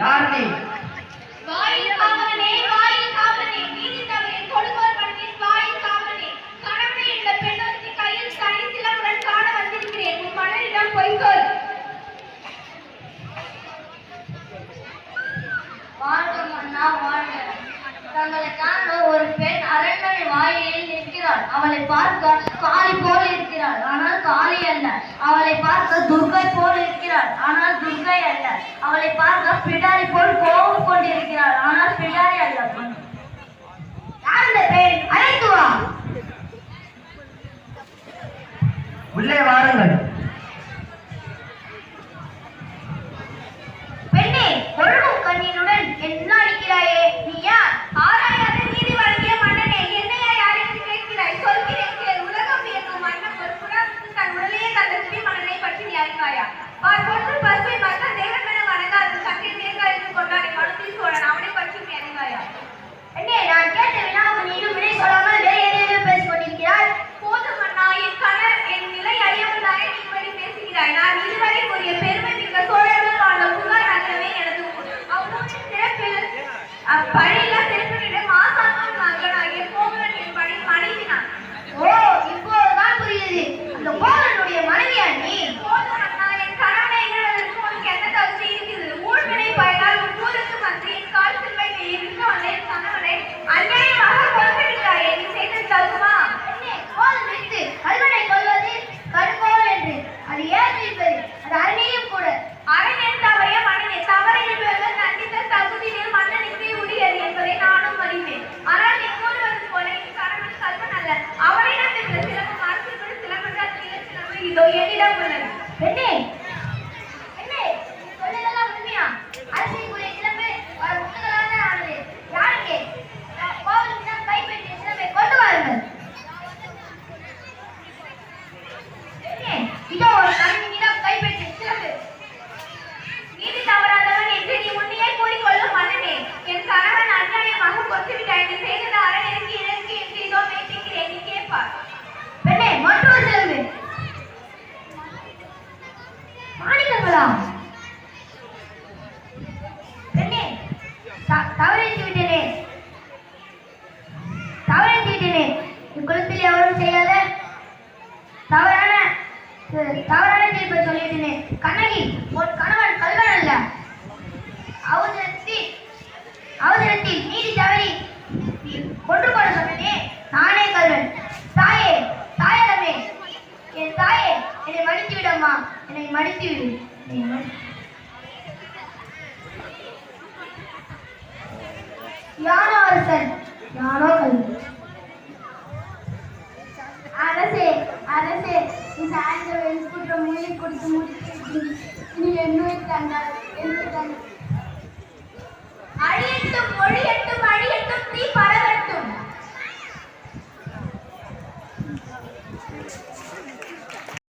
யார் நீ? வாயில் காவலனே, வாயில் காவலனே, நீதி தவறே கொடுங்கோல் மண்ணின் வாயில் காவலனே, கணவனை இந்த பெண்ணொருத்தி கையில் தனி சிலம்புடன் காண வந்திருக்கிறேன். உன் மன்னனிடம் பொய் சொல். வாழ்க மன்னா வாழ்க. தங்களை காண ஒரு பெண் அரண்மனை வாயிலில் நிற்கிறாள். அவளை பார்க்க காளி போல் இருக்கிறாள், ஆனால் காளி அல்ல. அவளை பார்க்க துர்கை போல் இருக்கிறாள், ஆனால் துர்கை அல்ல. அவளை பார்க்க பிடாரி போல் கோபம் கொண்டிருக்கிறாள், ஆனால் பிடாரி அல்ல. யார் இந்த பெண்? அழைத்து வா. உள்ளே வாருங்கள். பெண்ணே, கொள்ளும் கண்ணீருடன் என்ன அடிக்கிறாயே? நீ யார்? ஆராயாத நீதி வழங்கிய மன்னனே, என்னையா யார் என்று கேட்கிறாய்? சொல்கிறேன் கேள். உலகம் வியக்கும் மன்னன் ஒரு புறாவுக்கு தன் உடலையே தந்த மன்னனை பற்றி நீ அறிவாயா? பார்ப்போன்று பசுவை மக்கள் தேவமென வணங்காது சங்கை தேர்ந்தெடுத்து கொண்டாடி மனுத்தி சோழன், அவனை பற்றி நீ அறிவாயா? பெண்ணே, நான் கேட்ட வினாவுக்கு நீயும் விடை சொல்லாமல் வேறு எதையோ பேசிக் கொண்டிருக்கிறாய். போதும் மன்னா, என் நிலை அறியாமல் தானே நீ இப்படி பேசுகிறாய். நான் இதுவரை கூறிய பெருமை மிக்க சோழர்கள் வாழ்ந்த புகார் நகரமே எனது ஊர். அவ்வூரின் சிறப்பில் பழியில்லா சிறப்பினிடம் ஆசாமியின் மகனாகிய கோவலன் என்படி மனைவி நான். ஓ, இப்போதுதான் புரியுது. அந்த கோவலனுடைய மனைவியா நீ? போதும் மன்னா, என் கணவனை இழந்ததற்கு உனக்கு என்ன தகுதி இருக்கிறது? ஊழ்வினை பயனால் உன் ஊருக்கு வந்து என் கால் சில்வை இருக்க வந்த என் கணவனை அநியாயமாக கொல்விட்டாயே. நீ செய்தது தகுமா? பெண்ணே, கோல் வைத்து கல்வனை கொல்வது கடுங்கோல் என்று அது ஏன் இருப்பது? அது அருணையும் கூட. அரண் தவறைய மன்னனே, தவறை என்பவர்கள் கண்டித்த தகுதியில் மன்னனுக்கு உரியது என்பதை நானும் அறிவேன். ஆனால் நீ கூறுவது போல என் கணவன் கல்வன் அல்ல. அவனிடம் இருந்த சிலம்பு மரத்திற்கு சிலம்பென்றால் சிலம்பு இதோ என்னிடம் உள்ளது. பெண்ணே, பெண்ணே, சொல்லுதெல்லாம் உண்மையா? அரசியலுக்குரிய சிலம்பு பல முத்துகளாக ஆனது. யாருக்கே? கோவலனிடம் கைப்பற்றிய சிலம்பை கொண்டு வாருங்கள். பெண்ணே, இதோ ஒரு கண்ணிடம் கைப்பற்றிய சிலம்பு. நீதி தவறாதவன் என்று நீ முன்னையே கூறிக்கொள்ளும் மன்னனே, என் கணவன் அநியாயமாக கொத்துவிட்டாய். நீ செய்தது அரணருக்கு இறங்கி என்று இதோ மெய்ப்பிக்கிறேன். நீ கேட்பார். பெண்ணே, மற்றொரு சிலம்பு. மாணிக்கங்களா? பெண்ணே, தவறித்து விட்டேனே, தவறித்து விட்டேனே. இக்குளத்தில் எவரும் செய்யாத தவறான தீர்ப்பை சொல்லிவிட்டேனே. கண்ணகி, உன் கணவன் கல்வன் அல்ல. அவசரத்தில் நீதி தவறி கொன்று போட சொன்னனே, நானே கல்வன். தாயே, தாயகமே, என் தாயே, என்னை மன்னித்து விடம்மா, என்னை மன்னித்து விடு. யானோ அரசன், யானோ கல்வன். அரசே, அரசே, இந்த ஆண்கள் குற்றம் உயிர் கொடுத்து முடித்து நீ என்னை தந்தார் என்று